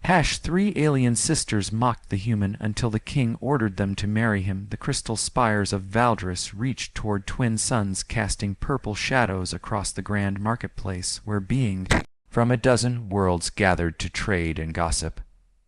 Three alien sisters mocked the human until the king ordered them to marry him. The crystal spires of Valdris reached toward twin suns, casting purple shadows across the grand marketplace, where beings from a dozen worlds gathered to trade and gossip.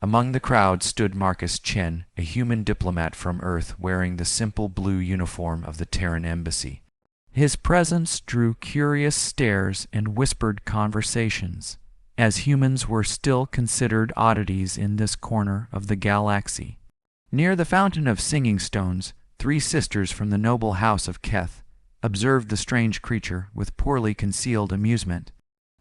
Among the crowd stood Marcus Chen, a human diplomat from Earth wearing the simple blue uniform of the Terran embassy. His presence drew curious stares and whispered conversations, as humans were still considered oddities in this corner of the galaxy. Near the Fountain of Singing Stones, three sisters from the noble house of Keth observed the strange creature with poorly concealed amusement.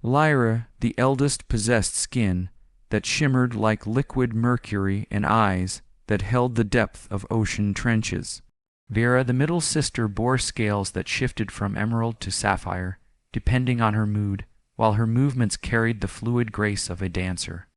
Lyra, the eldest, possessed skin that shimmered like liquid mercury and eyes that held the depth of ocean trenches. Vera, the middle sister, bore scales that shifted from emerald to sapphire, depending on her mood, while her movements carried the fluid grace of a dancer.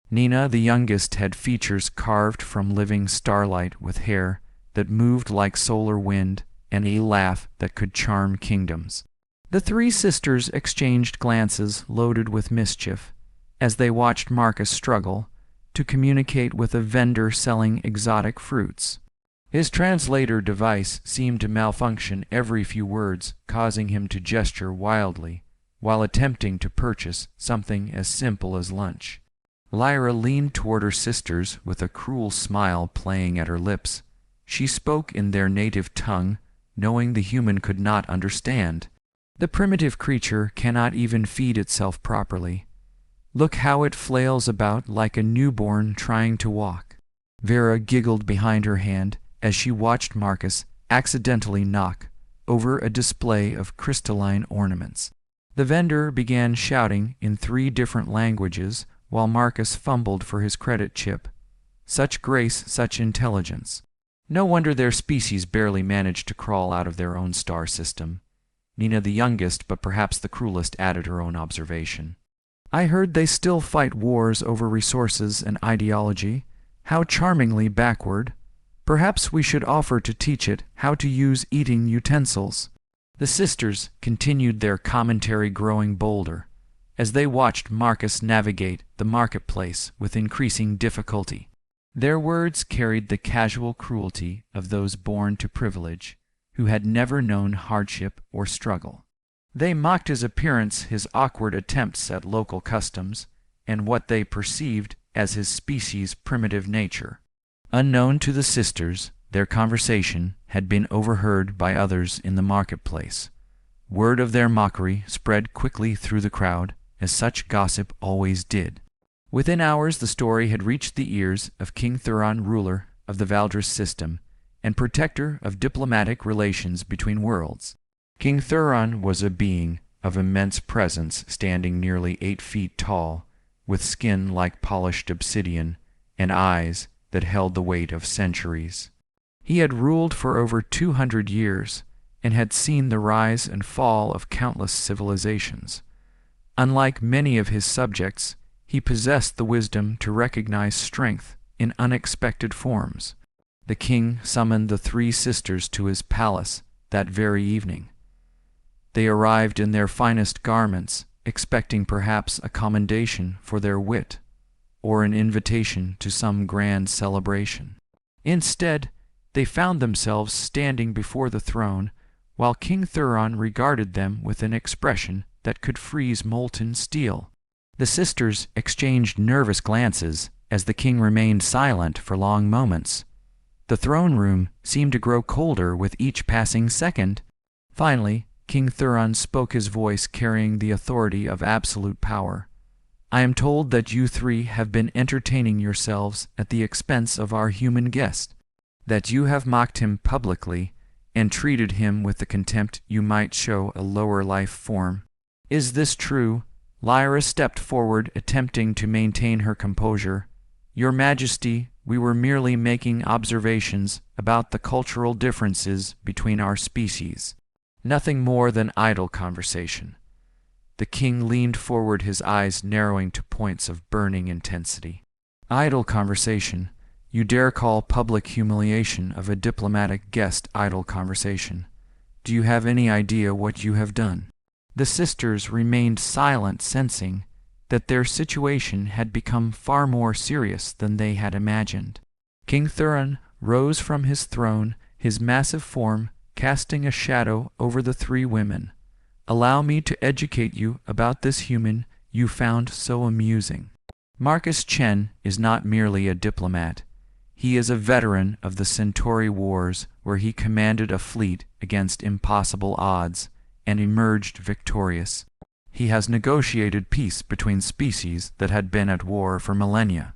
Nina, the youngest, had features carved from living starlight, with hair that moved like solar wind and a laugh that could charm kingdoms. The three sisters exchanged glances loaded with mischief as they watched Marcus struggle to communicate with a vendor selling exotic fruits. His translator device seemed to malfunction every few words, causing him to gesture wildly while attempting to purchase something as simple as lunch. Lyra leaned toward her sisters with a cruel smile playing at her lips. She spoke in their native tongue, knowing the human could not understand. The primitive creature cannot even feed itself properly. Look how it flails about like a newborn trying to walk. Vera giggled behind her hand as she watched Marcus accidentally knock over a display of crystalline ornaments. The vendor began shouting in 3 different languages while Marcus fumbled for his credit chip. Such grace, such intelligence. No wonder their species barely managed to crawl out of their own star system. Nina, the youngest but perhaps the cruelest, added her own observation. I heard they still fight wars over resources and ideology. How charmingly backward. Perhaps we should offer to teach it how to use eating utensils. The sisters continued their commentary, growing bolder as they watched Marcus navigate the marketplace with increasing difficulty. Their words carried the casual cruelty of those born to privilege, who had never known hardship or struggle. They mocked his appearance, his awkward attempts at local customs, and what they perceived as his species' primitive nature. Unknown to the sisters, their conversation had been overheard by others in the marketplace. Word of their mockery spread quickly through the crowd, as such gossip always did. Within hours the story had reached the ears of King Thuron, ruler of the Valdris system, and protector of diplomatic relations between worlds. King Thuron was a being of immense presence, standing nearly 8 feet tall, with skin like polished obsidian, and eyes that held the weight of centuries. He had ruled for over 200 years, and had seen the rise and fall of countless civilizations. Unlike many of his subjects, he possessed the wisdom to recognize strength in unexpected forms. The king summoned the 3 sisters to his palace that very evening. They arrived in their finest garments, expecting perhaps a commendation for their wit, or an invitation to some grand celebration. Instead, they found themselves standing before the throne, while King Thuron regarded them with an expression that could freeze molten steel. The sisters exchanged nervous glances as the king remained silent for long moments. The throne room seemed to grow colder with each passing second. Finally, King Thuron spoke, his voice carrying the authority of absolute power. I am told that you 3 have been entertaining yourselves at the expense of our human guest, that you have mocked him publicly and treated him with the contempt you might show a lower life form. Is this true? Lyra stepped forward, attempting to maintain her composure. Your Majesty, we were merely making observations about the cultural differences between our species. Nothing more than idle conversation. The king leaned forward, his eyes narrowing to points of burning intensity. Idle conversation. You dare call public humiliation of a diplomatic guest idle conversation? Do you have any idea what you have done? The sisters remained silent, sensing that their situation had become far more serious than they had imagined. King Thuron rose from his throne, his massive form casting a shadow over the three women. "Allow me to educate you about this human you found so amusing. Marcus Chen is not merely a diplomat. He is a veteran of the Centauri Wars, where he commanded a fleet against impossible odds and emerged victorious. He has negotiated peace between species that had been at war for millennia.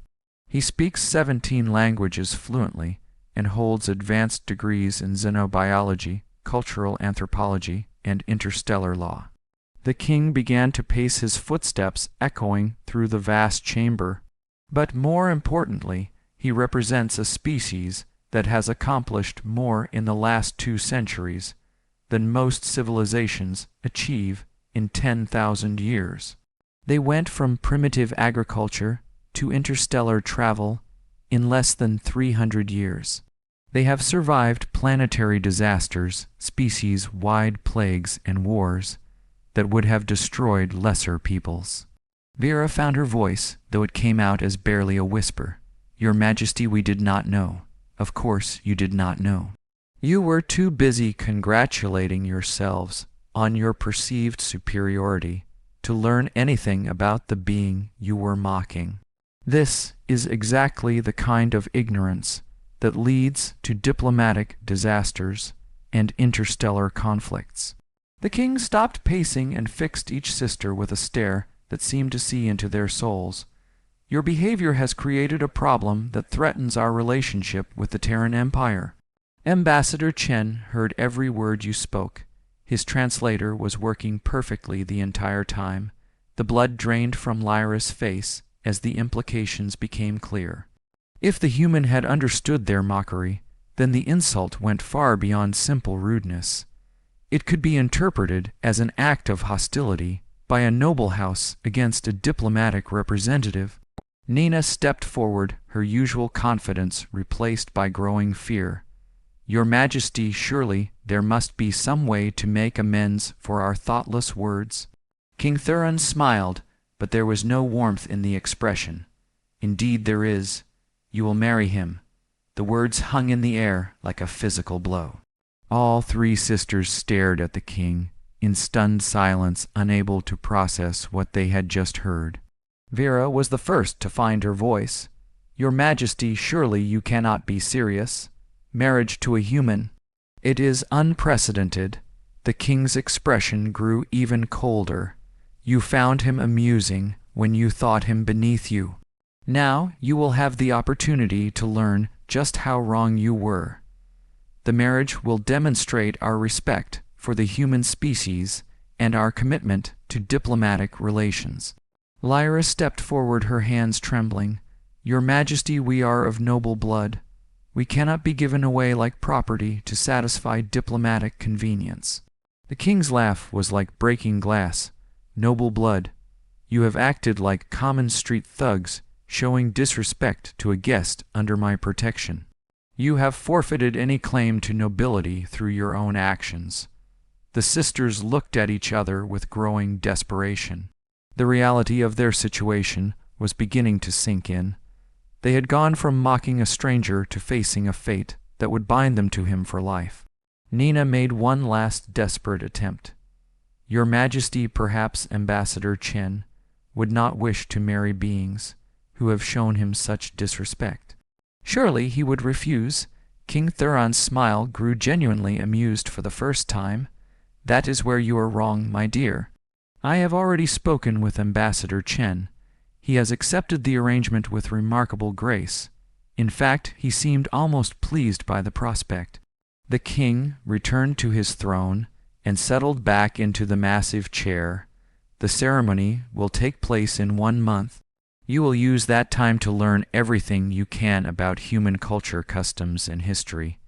He speaks 17 languages fluently and holds advanced degrees in xenobiology, cultural anthropology, and interstellar law." The king began to pace his footsteps, echoing through the vast chamber. But more importantly, he represents a species that has accomplished more in the last 2 centuries than most civilizations achieve in 10,000 years. They went from primitive agriculture to interstellar travel in less than 300 years. They have survived planetary disasters, species-wide plagues, and wars that would have destroyed lesser peoples. Vera found her voice, though it came out as barely a whisper. "Your Majesty, we did not know. Of course you did not know. You were too busy congratulating yourselves on your perceived superiority to learn anything about the being you were mocking. This is exactly the kind of ignorance that leads to diplomatic disasters and interstellar conflicts." The king stopped pacing and fixed each sister with a stare that seemed to see into their souls. "Your behavior has created a problem that threatens our relationship with the Terran Empire." Ambassador Chen heard every word you spoke. His translator was working perfectly the entire time. The blood drained from Lyra's face as the implications became clear. If the human had understood their mockery, then the insult went far beyond simple rudeness. It could be interpreted as an act of hostility by a noble house against a diplomatic representative. Nina stepped forward, her usual confidence replaced by growing fear. "Your Majesty, surely there must be some way to make amends for our thoughtless words." King Thuron smiled, but there was no warmth in the expression. "Indeed there is. You will marry him." The words hung in the air like a physical blow. All 3 sisters stared at the king, in stunned silence, unable to process what they had just heard. Vera was the first to find her voice. "Your Majesty, surely you cannot be serious. Marriage to a human. It is unprecedented." The king's expression grew even colder. "You found him amusing when you thought him beneath you. Now you will have the opportunity to learn just how wrong you were. The marriage will demonstrate our respect for the human species and our commitment to diplomatic relations." Lyra stepped forward, her hands trembling. "Your Majesty, we are of noble blood. We cannot be given away like property to satisfy diplomatic convenience." The king's laugh was like breaking glass. "Noble blood. You have acted like common street thugs, showing disrespect to a guest under my protection. You have forfeited any claim to nobility through your own actions." The sisters looked at each other with growing desperation. The reality of their situation was beginning to sink in. They had gone from mocking a stranger to facing a fate that would bind them to him for life. Nina made one last desperate attempt. "Your Majesty, perhaps Ambassador Chen would not wish to marry beings who have shown him such disrespect." Surely he would refuse. King Thuron's smile grew genuinely amused for the first time. "That is where you are wrong, my dear. I have already spoken with Ambassador Chen. He has accepted the arrangement with remarkable grace. In fact, he seemed almost pleased by the prospect." The king returned to his throne and settled back into the massive chair. "The ceremony will take place in 1 month. You will use that time to learn everything you can about human culture, customs, and history.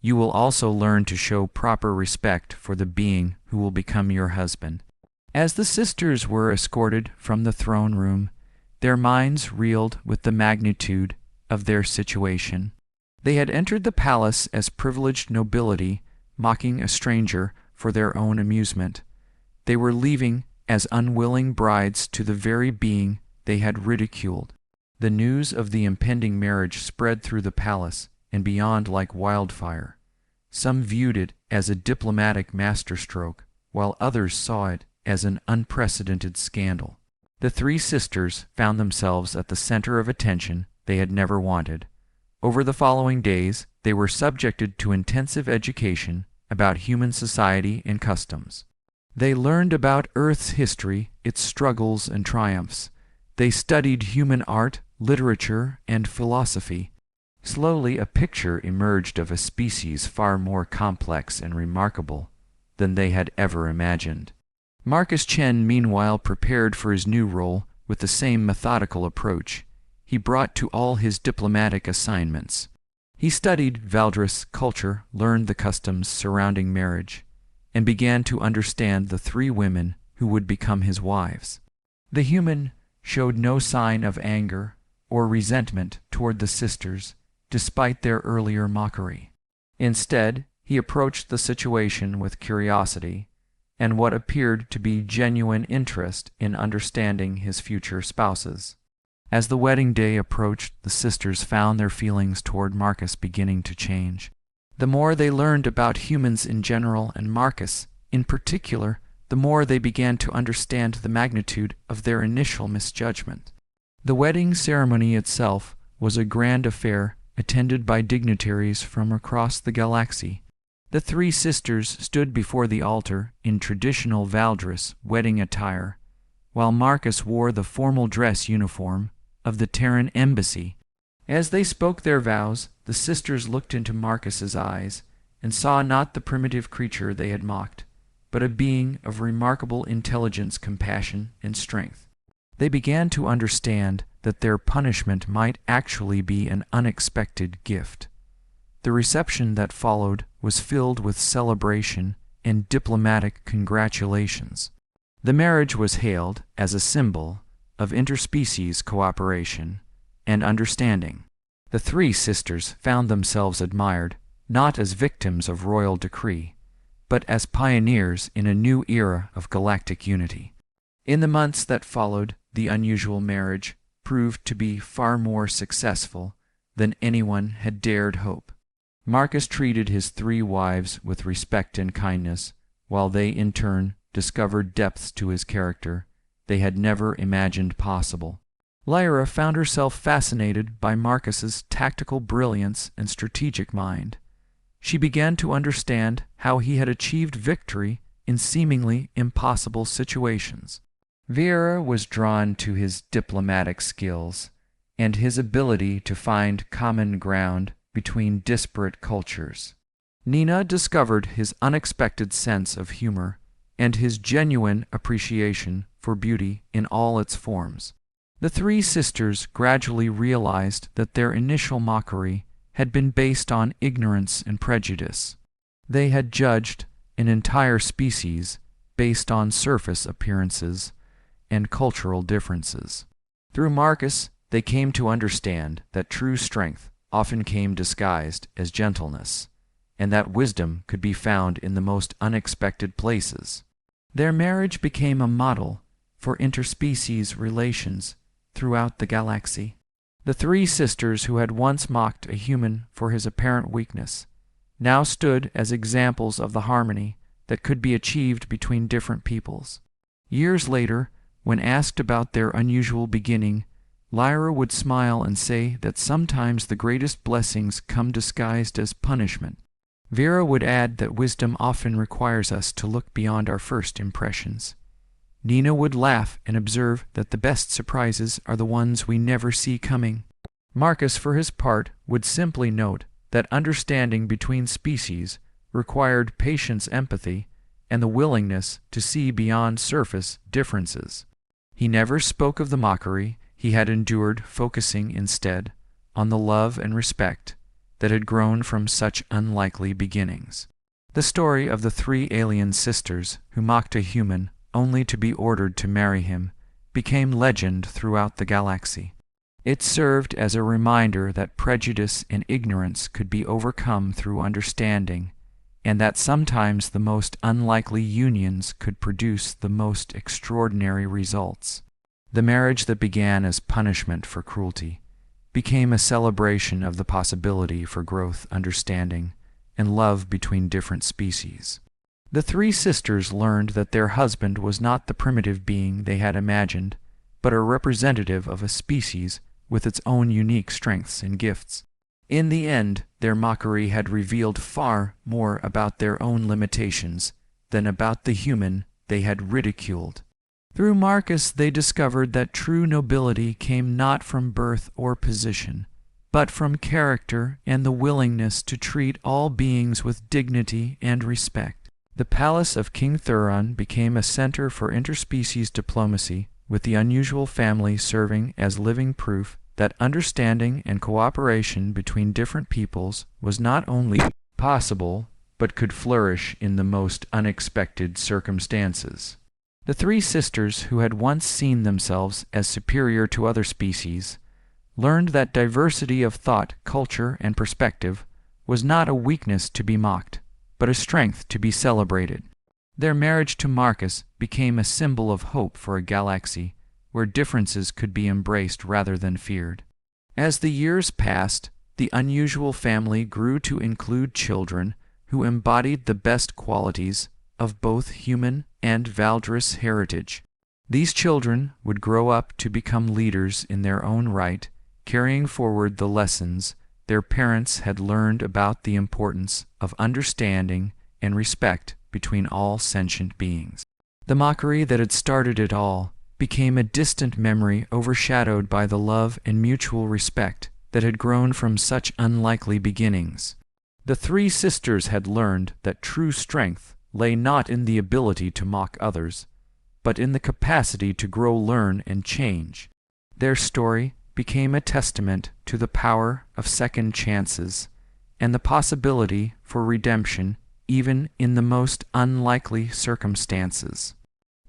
You will also learn to show proper respect for the being who will become your husband." As the sisters were escorted from the throne room, their minds reeled with the magnitude of their situation. They had entered the palace as privileged nobility, mocking a stranger for their own amusement. They were leaving as unwilling brides to the very being they had ridiculed. The news of the impending marriage spread through the palace and beyond like wildfire. Some viewed it as a diplomatic masterstroke, while others saw it as an unprecedented scandal. The three sisters found themselves at the center of attention they had never wanted. Over the following days, they were subjected to intensive education about human society and customs. They learned about Earth's history, its struggles and triumphs. They studied human art, literature, and philosophy. Slowly a picture emerged of a species far more complex and remarkable than they had ever imagined. Marcus Chen meanwhile prepared for his new role with the same methodical approach he brought to all his diplomatic assignments. He studied Valdris culture, learned the customs surrounding marriage, and began to understand the three women who would become his wives. The human showed no sign of anger or resentment toward the sisters, despite their earlier mockery. Instead, he approached the situation with curiosity and what appeared to be genuine interest in understanding his future spouses. As the wedding day approached, the sisters found their feelings toward Marcus beginning to change. The more they learned about humans in general and Marcus in particular, the more they began to understand the magnitude of their initial misjudgment. The wedding ceremony itself was a grand affair attended by dignitaries from across the galaxy. The three sisters stood before the altar in traditional Valdris wedding attire, while Marcus wore the formal dress uniform of the Terran embassy. As they spoke their vows, the sisters looked into Marcus's eyes and saw not the primitive creature they had mocked, but a being of remarkable intelligence, compassion, and strength. They began to understand that their punishment might actually be an unexpected gift. The reception that followed was filled with celebration and diplomatic congratulations. The marriage was hailed as a symbol of interspecies cooperation and understanding. The three sisters found themselves admired not as victims of royal decree, but as pioneers in a new era of galactic unity. In the months that followed, the unusual marriage proved to be far more successful than anyone had dared hope. Marcus treated his three wives with respect and kindness, while they in turn discovered depths to his character they had never imagined possible. Lyra found herself fascinated by Marcus's tactical brilliance and strategic mind. She began to understand how he had achieved victory in seemingly impossible situations. Vera was drawn to his diplomatic skills and his ability to find common ground between disparate cultures. Nina discovered his unexpected sense of humor and his genuine appreciation for beauty in all its forms. The three sisters gradually realized that their initial mockery had been based on ignorance and prejudice. They had judged an entire species based on surface appearances and cultural differences. Through Marcus, they came to understand that true strength often came disguised as gentleness, and that wisdom could be found in the most unexpected places. Their marriage became a model for interspecies relations throughout the galaxy. The three sisters who had once mocked a human for his apparent weakness now stood as examples of the harmony that could be achieved between different peoples. Years later, when asked about their unusual beginning, Lyra would smile and say that sometimes the greatest blessings come disguised as punishment. Vera would add that wisdom often requires us to look beyond our first impressions. Nina would laugh and observe that the best surprises are the ones we never see coming. Marcus, for his part, would simply note that understanding between species required patience, empathy, and the willingness to see beyond surface differences. He never spoke of the mockery he had endured, focusing instead on the love and respect that had grown from such unlikely beginnings. The story of the three alien sisters who mocked a human only to be ordered to marry him became legend throughout the galaxy. It served as a reminder that prejudice and ignorance could be overcome through understanding and that sometimes the most unlikely unions could produce the most extraordinary results. The marriage that began as punishment for cruelty became a celebration of the possibility for growth, understanding, and love between different species. The three sisters learned that their husband was not the primitive being they had imagined, but a representative of a species with its own unique strengths and gifts. In the end, their mockery had revealed far more about their own limitations than about the human they had ridiculed. Through Marcus they discovered that true nobility came not from birth or position, but from character and the willingness to treat all beings with dignity and respect. The palace of King Thuron became a center for interspecies diplomacy, with the unusual family serving as living proof that understanding and cooperation between different peoples was not only possible, but could flourish in the most unexpected circumstances. The three sisters, who had once seen themselves as superior to other species, learned that diversity of thought, culture, and perspective was not a weakness to be mocked, but a strength to be celebrated. Their marriage to Marcus became a symbol of hope for a galaxy where differences could be embraced rather than feared. As the years passed, the unusual family grew to include children who embodied the best qualities of both human and Valdris heritage. These children would grow up to become leaders in their own right, carrying forward the lessons their parents had learned about the importance of understanding and respect between all sentient beings. The mockery that had started it all became a distant memory overshadowed by the love and mutual respect that had grown from such unlikely beginnings. The three sisters had learned that true strength lay not in the ability to mock others, but in the capacity to grow, learn, and change. Their story became a testament to the power of second chances and the possibility for redemption even in the most unlikely circumstances.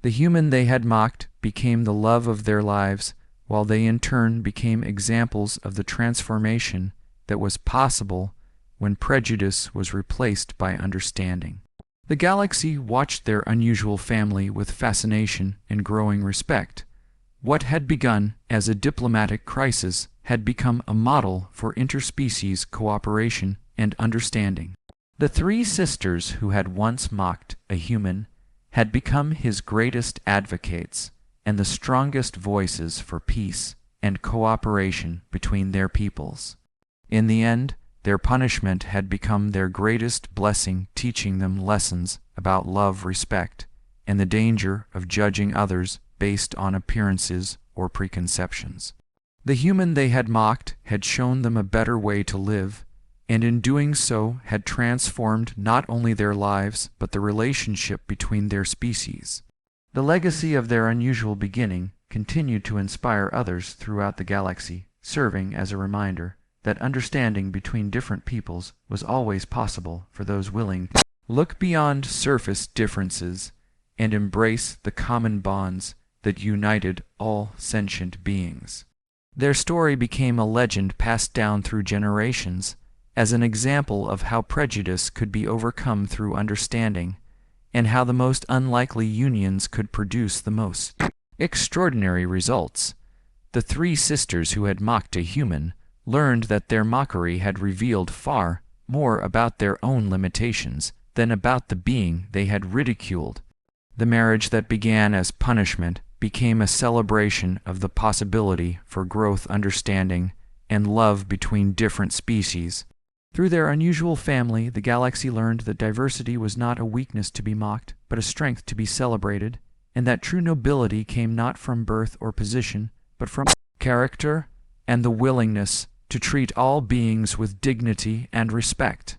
The human they had mocked became the love of their lives, while they in turn became examples of the transformation that was possible when prejudice was replaced by understanding. The galaxy watched their unusual family with fascination and growing respect. What had begun as a diplomatic crisis had become a model for interspecies cooperation and understanding. The three sisters who had once mocked a human had become his greatest advocates and the strongest voices for peace and cooperation between their peoples. In the end, their punishment had become their greatest blessing, teaching them lessons about love, respect, and the danger of judging others based on appearances or preconceptions. The human they had mocked had shown them a better way to live, and in doing so had transformed not only their lives but the relationship between their species. The legacy of their unusual beginning continued to inspire others throughout the galaxy, serving as a reminder that understanding between different peoples was always possible for those willing to look beyond surface differences and embrace the common bonds that united all sentient beings. Their story became a legend passed down through generations as an example of how prejudice could be overcome through understanding, and how the most unlikely unions could produce the most extraordinary results. The three sisters who had mocked a human learned that their mockery had revealed far more about their own limitations than about the being they had ridiculed. The marriage that began as punishment became a celebration of the possibility for growth, understanding, and love between different species. Through their unusual family, the galaxy learned that diversity was not a weakness to be mocked, but a strength to be celebrated, and that true nobility came not from birth or position, but from character and the willingness to treat all beings with dignity and respect.